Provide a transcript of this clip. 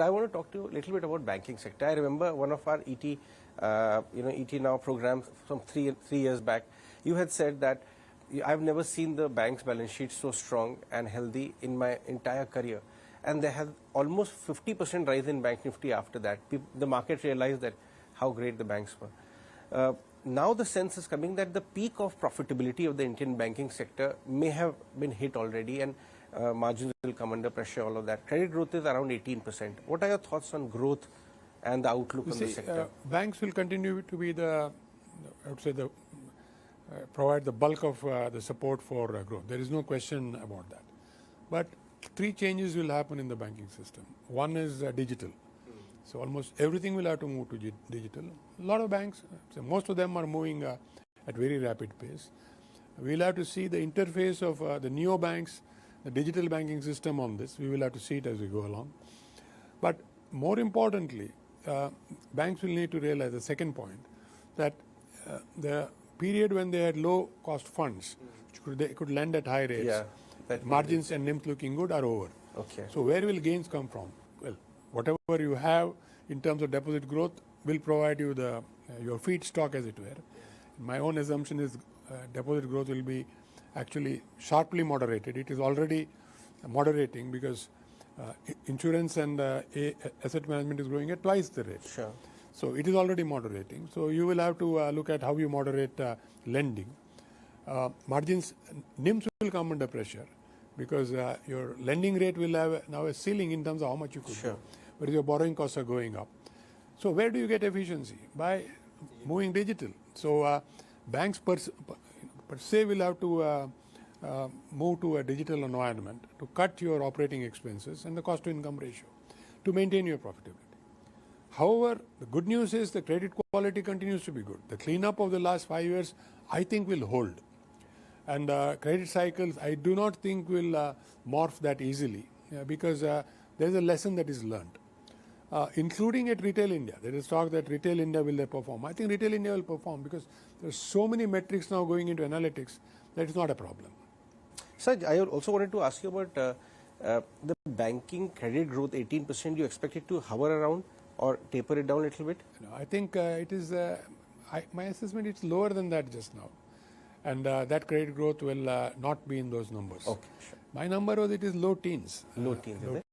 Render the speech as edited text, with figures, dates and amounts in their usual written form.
I want to talk to you a little bit about banking sector. I remember one of our ET, ET Now programs from three years back. You had said that I've never seen the bank's balance sheet so strong and healthy in my entire career. And they had almost 50% rise in Bank Nifty after that. The market realized that how great the banks were. Now the sense is coming that the peak of profitability of the Indian banking sector may have been hit already, and margins will come under pressure, all of that. Credit growth is around 18%. What are your thoughts on growth and the outlook on the sector? Banks will continue to be I would say, provide the bulk of the support for growth. There is no question about that. But three changes will happen in the banking system. One is digital. So almost everything will have to move to digital. A lot of banks, so most of them are moving at very rapid pace. We'll have to see the interface of the neobanks, the digital banking system on this. We will have to see it as we go along. But more importantly, banks will need to realize the second point, that the period when they had low cost funds, which they could lend at high rates, margins and NIMs looking good, are over. Okay. So where will gains come from? Well, whatever you have in terms of deposit growth will provide you your feedstock, as it were. My own assumption is deposit growth will be actually sharply moderated. It is already moderating because insurance and asset management is growing at twice the rate. Sure. So it is already moderating. So you will have to look at how you moderate lending. Margins, NIMs will come under pressure because your lending rate will have now a ceiling in terms of how much you could do, whereas your borrowing costs are going up. So where do you get efficiency? By moving digital. So banks per se will have to move to a digital environment to cut your operating expenses and the cost to income ratio to maintain your profitability. However, the good news is the credit quality continues to be good. The cleanup of the last 5 years, I think, will hold. And credit cycles, I do not think will morph that easily because there is a lesson that is learned, including at Retail India. There is talk that Retail India will perform. I think Retail India will perform because there are so many metrics now going into analytics that is not a problem. Sir, I also wanted to ask you about the banking credit growth, 18%. You expect it to hover around or taper it down a little bit? No, I think it is, my assessment, it's lower than that just now. And that credit growth will not be in those numbers. Okay, sure. My number was it is low teens. Low teens, is it?